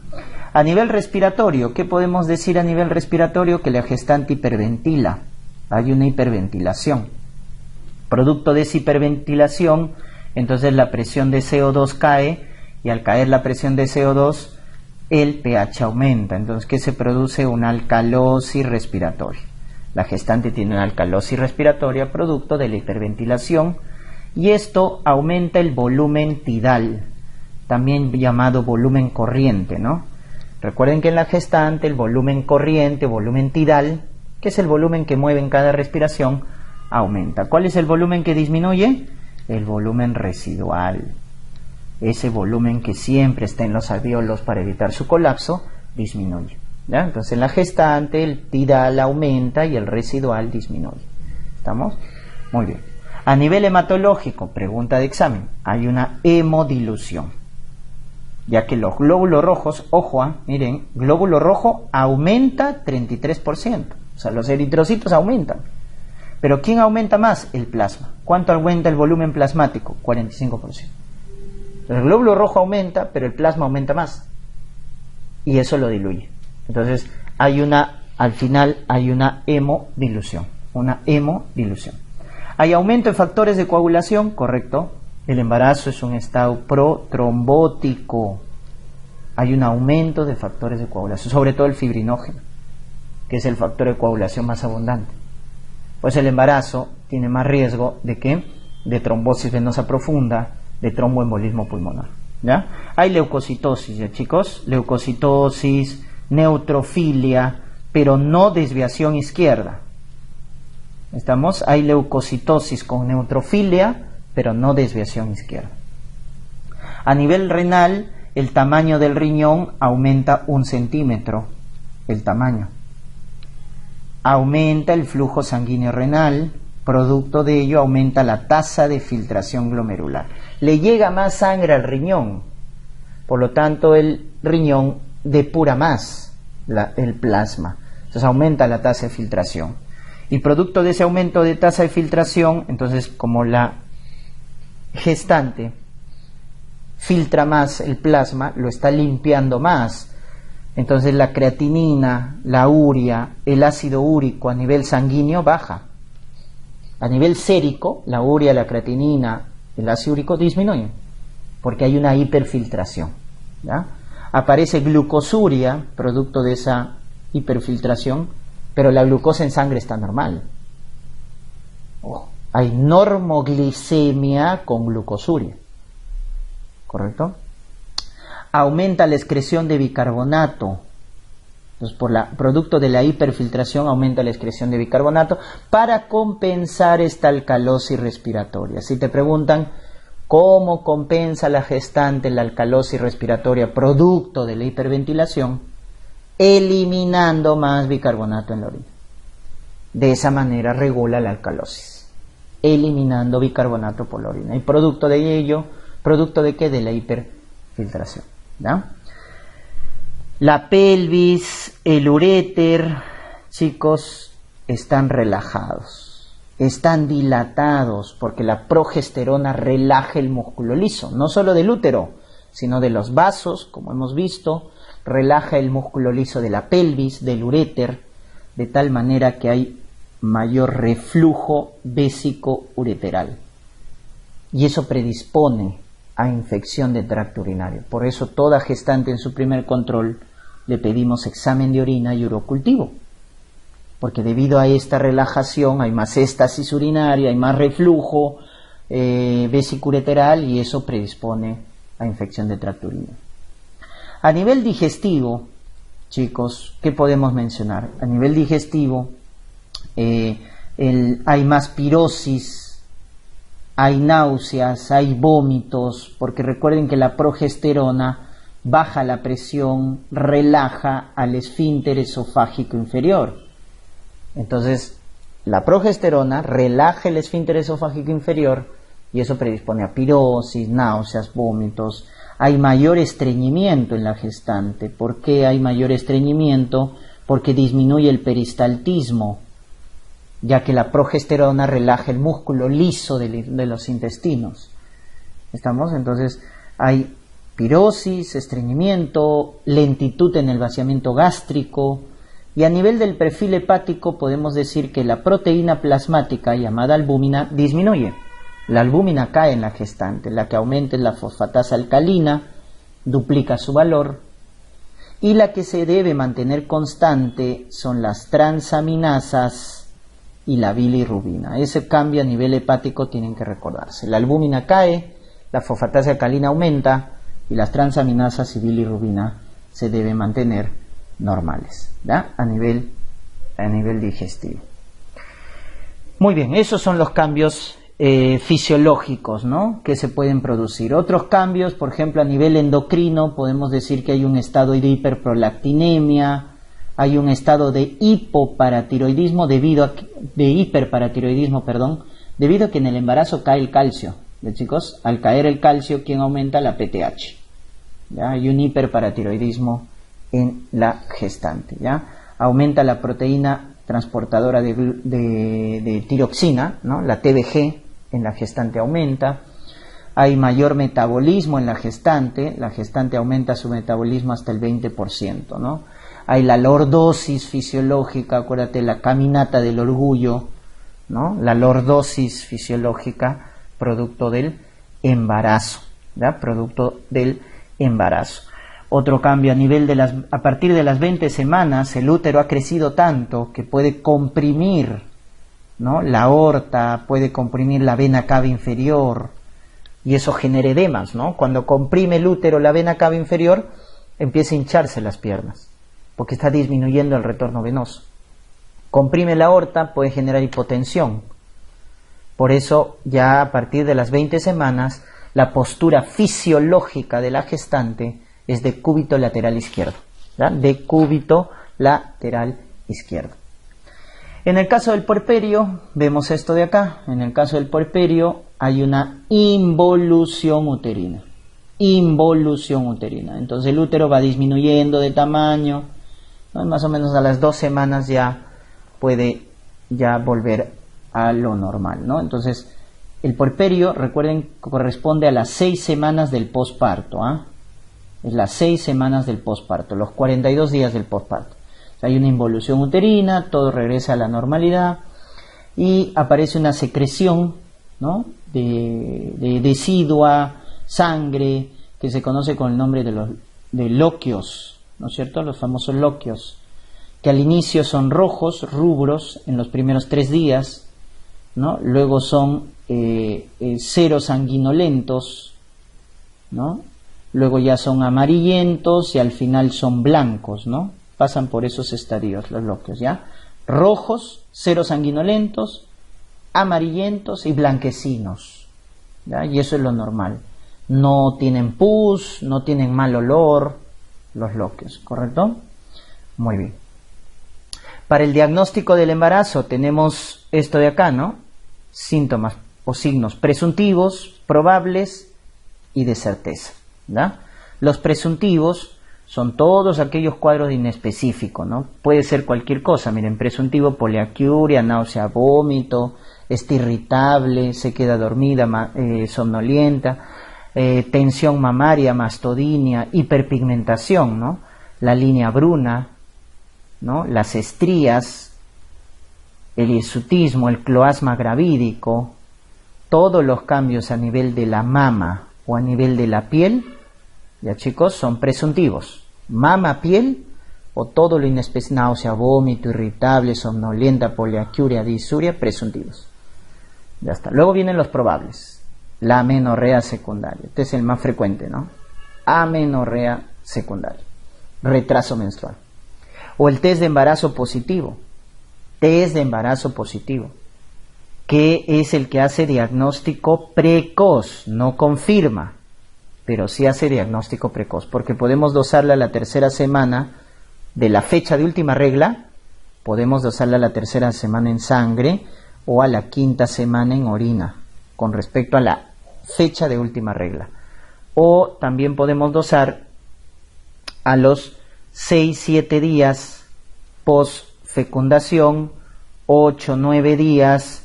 A nivel respiratorio, ¿qué podemos decir a nivel respiratorio? Que la gestante hiperventila, hay una hiperventilación. Producto de esa hiperventilación, entonces la presión de CO2 cae, y al caer la presión de CO2, el pH aumenta. Entonces, ¿qué se produce? Una alcalosis respiratoria. La gestante tiene una alcalosis respiratoria producto de la hiperventilación, y esto aumenta el volumen tidal, también llamado volumen corriente, ¿no? Recuerden que en la gestante el volumen corriente, volumen tidal, que es el volumen que mueve en cada respiración, aumenta. ¿Cuál es el volumen que disminuye? El volumen residual. Ese volumen que siempre está en los alvéolos para evitar su colapso, disminuye, ¿ya? Entonces en la gestante el tidal aumenta y el residual disminuye. ¿Estamos? Muy bien. A nivel hematológico, pregunta de examen, hay una hemodilución, ya que los glóbulos rojos, ojo, miren, glóbulo rojo aumenta 33%, o sea, los eritrocitos aumentan. Pero ¿quién aumenta más? El plasma. ¿Cuánto aumenta el volumen plasmático? 45%. El glóbulo rojo aumenta, pero el plasma aumenta más, y eso lo diluye. Entonces al final hay una hemodilución, Hay aumento en factores de coagulación, correcto. El embarazo es un estado protrombótico. Hay un aumento de factores de coagulación, sobre todo el fibrinógeno, que es el factor de coagulación más abundante. Pues el embarazo tiene más riesgo de ¿qué? De trombosis venosa profunda, de tromboembolismo pulmonar, ¿ya? Hay leucocitosis, ¿ya, chicos? Leucocitosis, neutrofilia, pero no desviación izquierda. ¿Estamos? Hay leucocitosis con neutrofilia, pero no desviación izquierda. A nivel renal, el tamaño del riñón aumenta 1 centímetro, el tamaño. Aumenta el flujo sanguíneo renal, producto de ello aumenta la tasa de filtración glomerular. Le llega más sangre al riñón, por lo tanto el riñón depura más el plasma, entonces aumenta la tasa de filtración. Y producto de ese aumento de tasa de filtración, entonces como la gestante filtra más el plasma, lo está limpiando más, entonces la creatinina, la urea, el ácido úrico a nivel sanguíneo baja. A nivel sérico, la urea, la creatinina, el ácido úrico disminuyen, porque hay una hiperfiltración, ¿ya? Aparece glucosuria, producto de esa hiperfiltración, pero la glucosa en sangre está normal. Hay normoglicemia con glucosuria, ¿correcto? Aumenta la excreción de bicarbonato. Entonces, producto de la hiperfiltración aumenta la excreción de bicarbonato para compensar esta alcalosis respiratoria. Si te preguntan cómo compensa la gestante la alcalosis respiratoria producto de la hiperventilación, eliminando más bicarbonato en la orina. De esa manera regula la alcalosis, eliminando bicarbonato por la orina. Y producto de ello, ¿producto de qué? De la hiperfiltración, ¿ya? La pelvis, el uréter, chicos, están relajados, están dilatados, porque la progesterona relaja el músculo liso, no solo del útero, sino de los vasos, como hemos visto, relaja el músculo liso de la pelvis, del uréter, de tal manera que hay mayor reflujo vésico-ureteral. Y eso predispone a infección de tracto urinario. Por eso toda gestante en su primer control le pedimos examen de orina y urocultivo, porque debido a esta relajación hay más éstasis urinaria, hay más reflujo vésico-ureteral y eso predispone a infección de tracto urinario. A nivel digestivo, chicos, ¿qué podemos mencionar? A nivel digestivo hay más pirosis, hay náuseas, hay vómitos, porque recuerden que la progesterona baja la presión, relaja al esfínter esofágico inferior. Entonces, la progesterona relaja el esfínter esofágico inferior y eso predispone a pirosis, náuseas, vómitos. Hay mayor estreñimiento en la gestante. ¿Por qué hay mayor estreñimiento? Porque disminuye el peristaltismo, ya que la progesterona relaja el músculo liso de los intestinos. ¿Estamos? Entonces, hay pirosis, estreñimiento, lentitud en el vaciamiento gástrico, y a nivel del perfil hepático podemos decir que la proteína plasmática llamada albúmina disminuye. La albúmina cae en la gestante, la que aumenta es la fosfatasa alcalina, duplica su valor, y la que se debe mantener constante son las transaminasas y la bilirrubina. Ese cambio a nivel hepático tienen que recordarse. La albúmina cae, la fosfatasa alcalina aumenta, y las transaminasas y bilirrubina se deben mantener normales, ¿ya? A nivel digestivo. Muy bien, esos son los cambios fisiológicos, ¿no?, que se pueden producir. Otros cambios, por ejemplo, a nivel endocrino, podemos decir que hay un estado de hiperprolactinemia, hay un estado de hipoparatiroidismo debido a que en el embarazo cae el calcio. ¿Ve, chicos? Al caer el calcio, ¿quién aumenta? La PTH. ¿Ya? Hay un hiperparatiroidismo en la gestante, ¿ya? Aumenta la proteína transportadora de tiroxina, ¿no? La TBG en la gestante aumenta. Hay mayor metabolismo en la gestante aumenta su metabolismo hasta el 20%, ¿no? Hay la lordosis fisiológica, acuérdate, la caminata del orgullo, ¿no? La lordosis fisiológica producto del embarazo, ¿ya? Producto del embarazo. Otro cambio a partir de las 20 semanas, el útero ha crecido tanto que puede comprimir, ¿no?, la aorta, puede comprimir la vena cava inferior, y eso genera edemas, ¿no? Cuando comprime el útero la vena cava inferior, empieza a hincharse las piernas, porque está disminuyendo el retorno venoso. Comprime la aorta, puede generar hipotensión. Por eso, ya a partir de las 20 semanas, la postura fisiológica de la gestante es de cúbito lateral izquierdo, ¿ya? De cúbito lateral izquierdo. En el caso del puerperio, vemos esto de acá. En el caso del puerperio hay una involución uterina. Involución uterina. Entonces el útero va disminuyendo de tamaño, ¿no? Más o menos a las 2 semanas ya puede volver a lo normal, ¿no? Entonces el puerperio, recuerden, corresponde a las 6 semanas del posparto, ¿ah? Es las 6 semanas del posparto, los 42 días del posparto. O sea, hay una involución uterina, todo regresa a la normalidad y aparece una secreción, ¿no?, de decidua, sangre, que se conoce con el nombre de loquios, ¿no es cierto?, los famosos loquios, que al inicio son rojos, rubros, en los primeros 3 días, ¿no? Luego son cero sanguinolentos, ¿no? Luego ya son amarillentos y al final son blancos, ¿no? Pasan por esos estadios los loquios, ¿ya? Rojos, cero sanguinolentos, amarillentos y blanquecinos, ¿ya? Y eso es lo normal. No tienen pus, no tienen mal olor, los loquios, ¿correcto? Muy bien. Para el diagnóstico del embarazo tenemos esto de acá, ¿no? Síntomas o signos presuntivos, probables y de certeza, ¿ya? Los presuntivos son todos aquellos cuadros de inespecífico, ¿no? Puede ser cualquier cosa, miren, presuntivo, poliaquiuria, náusea, vómito, está irritable, se queda dormida, somnolienta, tensión mamaria, mastodinia, hiperpigmentación, ¿no? La línea bruna, ¿no? Las estrías, el hirsutismo, el cloasma gravídico, todos los cambios a nivel de la mama o a nivel de la piel, ya chicos, son presuntivos. Mama, piel o todo lo inespecífico, náusea, vómito, irritable, somnolienta, poliaquiuria, disuria, presuntivos. Ya está. Luego vienen los probables. La amenorrea secundaria. Este es el más frecuente, ¿no? Amenorrea secundaria. Retraso menstrual. O el test de embarazo positivo. Test de embarazo positivo, que es el que hace diagnóstico precoz, no confirma, pero sí hace diagnóstico precoz, porque podemos dosarla a la 3ª semana de la fecha de última regla, podemos dosarla a la 3ª semana en sangre o a la 5ª semana en orina, con respecto a la fecha de última regla. O también podemos dosar a los 6-7 días post fecundación, 8-9 días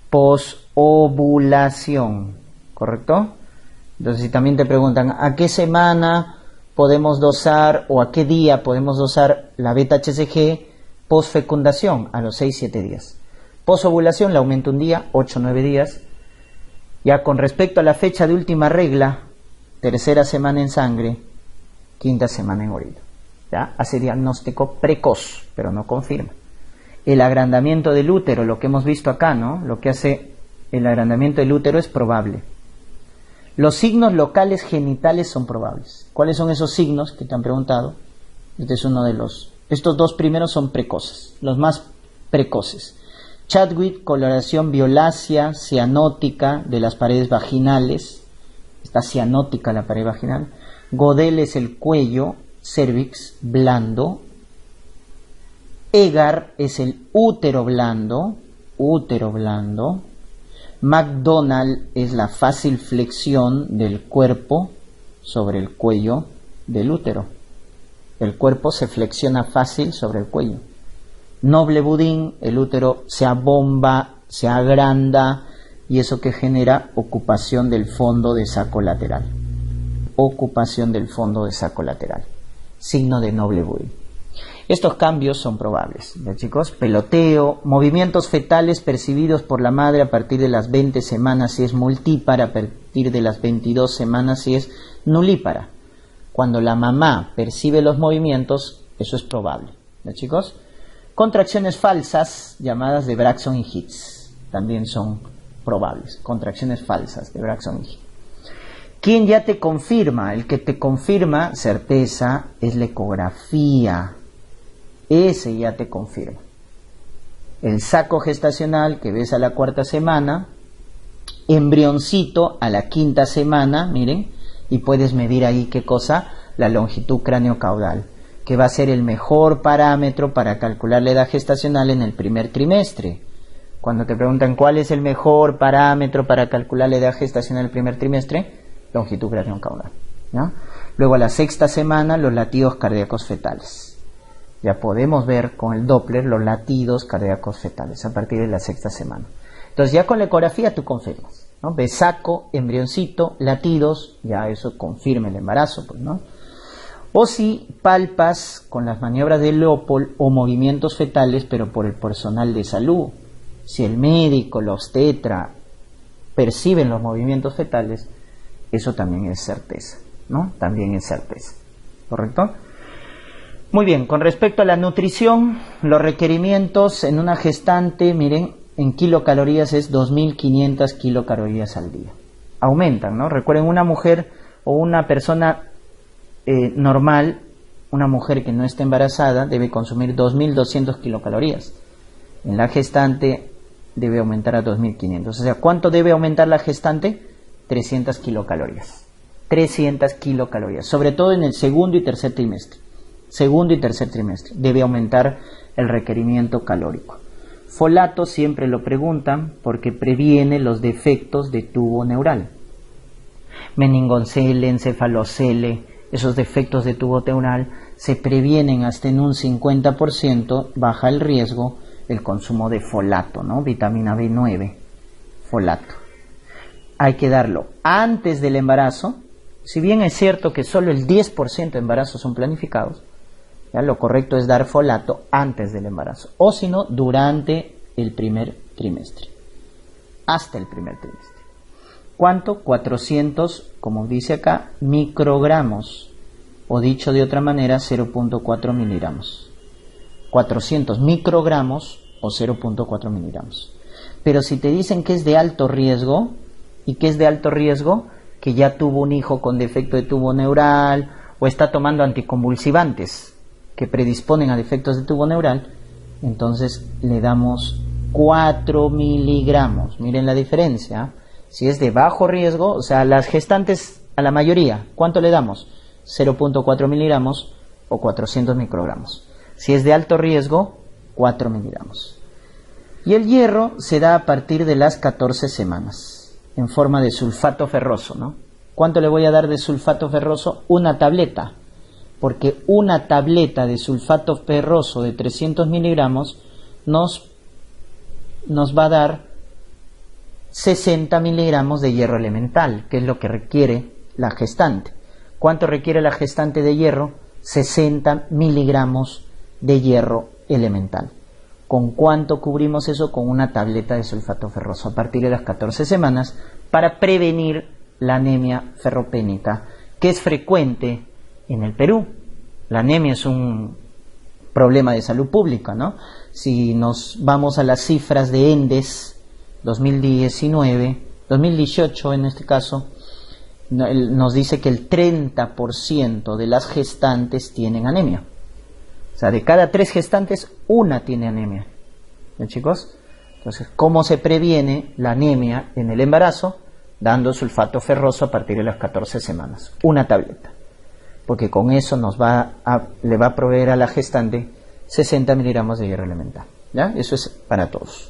post ovulación, ¿correcto? Entonces, si también te preguntan a qué semana podemos dosar o a qué día podemos dosar la beta-HCG post fecundación, a los 6-7 días. Post ovulación le aumento un día, 8-9 días. Ya con respecto a la fecha de última regla, 3ª semana en sangre, 5ª semana en orina. ¿Ya? Hace diagnóstico precoz, pero no confirma. El agrandamiento del útero, lo que hemos visto acá, ¿no? Lo que hace el agrandamiento del útero es probable. Los signos locales genitales son probables. ¿Cuáles son esos signos que te han preguntado? Este es uno de los. Estos dos primeros son precoces, los más precoces. Chadwick, coloración violácea, cianótica de las paredes vaginales. Está cianótica la pared vaginal. Godel es el cuello, cervix blando. Egar es el útero blando. McDonald es la fácil flexión del cuerpo sobre el cuello del útero. El cuerpo se flexiona fácil sobre el cuello. Noble budín, el útero se abomba, se agranda, y eso que genera ocupación del fondo de saco lateral. Ocupación del fondo de saco lateral. Signo de noble budín. Estos cambios son probables, ¿ya chicos? Peloteo, movimientos fetales percibidos por la madre a partir de las 20 semanas si es multípara, a partir de las 22 semanas si es nulípara. Cuando la mamá percibe los movimientos, eso es probable, ¿ya chicos? Contracciones falsas, llamadas de Braxton y Hicks, también son probables. Contracciones falsas de Braxton y Hicks. ¿Quién ya te confirma? El que te confirma, certeza, es la ecografía. Ese ya te confirma. El saco gestacional que ves a la 4ª semana, embrioncito a la 5ª semana, miren, y puedes medir ahí qué cosa, la longitud craneocaudal, que va a ser el mejor parámetro para calcular la edad gestacional en el primer trimestre. Cuando te preguntan cuál es el mejor parámetro para calcular la edad gestacional en el primer trimestre, longitud craneocaudal, ¿ya? Luego a la 6ª semana, los latidos cardíacos fetales. Ya podemos ver con el Doppler los latidos cardíacos fetales a partir de la 6ª semana. Entonces ya con la ecografía tú confirmas, ¿no? Ves saco, embrioncito, latidos, ya eso confirma el embarazo, pues, ¿no? O si palpas con las maniobras de Leopold o movimientos fetales, pero por el personal de salud. Si el médico, la obstetra perciben los movimientos fetales, eso también es certeza, ¿no? También es certeza, ¿correcto? Muy bien, con respecto a la nutrición, los requerimientos en una gestante, miren, en kilocalorías es 2.500 kilocalorías al día. Aumentan, ¿no? Recuerden, una mujer o una persona normal, una mujer que no está embarazada, debe consumir 2.200 kilocalorías. En la gestante debe aumentar a 2.500. O sea, ¿cuánto debe aumentar la gestante? 300 kilocalorías. 300 kilocalorías, sobre todo en el segundo y tercer trimestre. Segundo y tercer trimestre debe aumentar el requerimiento calórico. Folato siempre lo preguntan porque previene los defectos de tubo neural. Meningoncele, encefalocele, esos defectos de tubo neural se previenen hasta en un 50%, baja el riesgo el consumo de folato, ¿no? Vitamina B9, folato. Hay que darlo antes del embarazo. Si bien es cierto que solo el 10% de embarazos son planificados, ¿ya? Lo correcto es dar folato antes del embarazo, o si no, durante el primer trimestre, hasta el primer trimestre. ¿Cuánto? 400, como dice acá, microgramos, o dicho de otra manera, 0.4 miligramos. 400 microgramos o 0.4 miligramos. Pero si te dicen que es de alto riesgo, ¿y qué es de alto riesgo? Que ya tuvo un hijo con defecto de tubo neural o está tomando anticonvulsivantes que predisponen a defectos de tubo neural, entonces le damos 4 miligramos. Miren la diferencia. Si es de bajo riesgo, o sea, las gestantes, a la mayoría, ¿cuánto le damos? 0.4 miligramos o 400 microgramos. Si es de alto riesgo, 4 miligramos. Y el hierro se da a partir de las 14 semanas, en forma de sulfato ferroso, ¿no? ¿Cuánto le voy a dar de sulfato ferroso? Una tableta, porque una tableta de sulfato ferroso de 300 miligramos nos va a dar 60 miligramos de hierro elemental, que es lo que requiere la gestante. ¿Cuánto requiere la gestante de hierro? 60 miligramos de hierro elemental. ¿Con cuánto cubrimos eso? Con una tableta de sulfato ferroso a partir de las 14 semanas para prevenir la anemia ferropénica, que es frecuente en el Perú. La anemia es un problema de salud pública, ¿no? Si nos vamos a las cifras de ENDES 2018 en este caso, nos dice que el 30% de las gestantes tienen anemia. O sea, de cada 3 gestantes, una tiene anemia. ¿Ven, chicos? Entonces, ¿cómo se previene la anemia en el embarazo? Dando sulfato ferroso a partir de las 14 semanas. Una tableta. Porque con eso le va a proveer a la gestante 60 miligramos de hierro elemental. ¿Ya? Eso es para todos.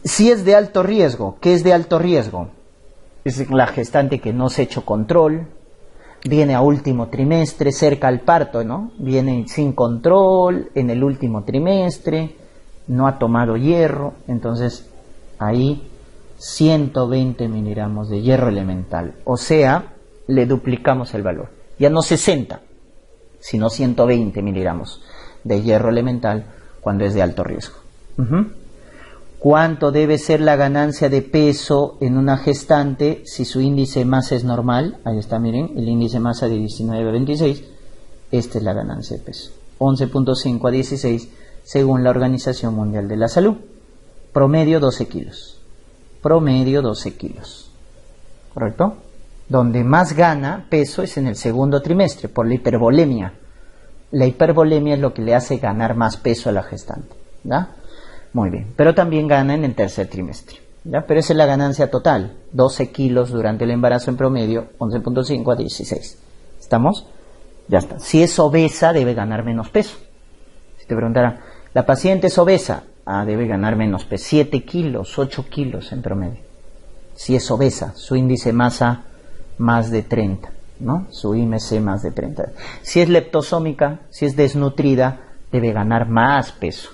Si es de alto riesgo, ¿qué es de alto riesgo? Es la gestante que no se ha hecho control, viene a último trimestre, cerca al parto, ¿no? Viene sin control en el último trimestre, no ha tomado hierro, entonces ahí 120 miligramos de hierro elemental, o sea, le duplicamos el valor, ya no 60, sino 120 miligramos de hierro elemental cuando es de alto riesgo. ¿Cuánto debe ser la ganancia de peso en una gestante si su índice de masa es normal? Ahí está, miren, el índice de masa de 19 a 26. Esta es la ganancia de peso. 11.5 a 16 según la Organización Mundial de la Salud. Promedio 12 kilos. Promedio 12 kilos. ¿Correcto? Donde más gana peso es en el segundo trimestre por la hipervolemia. La hipervolemia es lo que le hace ganar más peso a la gestante. ¿Ya? Muy bien, pero también gana en el tercer trimestre, ¿ya? Pero esa es la ganancia total, 12 kilos durante el embarazo en promedio, 11.5 a 16. ¿Estamos? Ya está. Si es obesa, debe ganar menos peso. Si te preguntaran, ¿la paciente es obesa? Debe ganar menos peso, 7 kilos, 8 kilos en promedio. Si es obesa, su índice de masa más de 30, ¿no? Su IMC más de 30. Si es leptosómica, si es desnutrida, debe ganar más peso.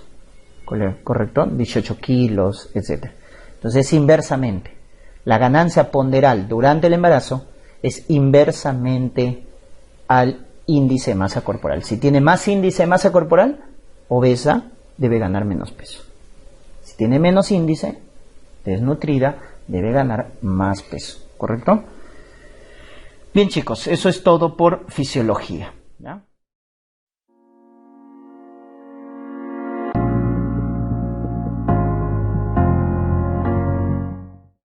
¿Correcto? 18 kilos, etc. Entonces, inversamente, la ganancia ponderal durante el embarazo es inversamente al índice de masa corporal. Si tiene más índice de masa corporal, obesa, debe ganar menos peso. Si tiene menos índice, desnutrida, debe ganar más peso. ¿Correcto? Bien, chicos, eso es todo por fisiología, ¿ya?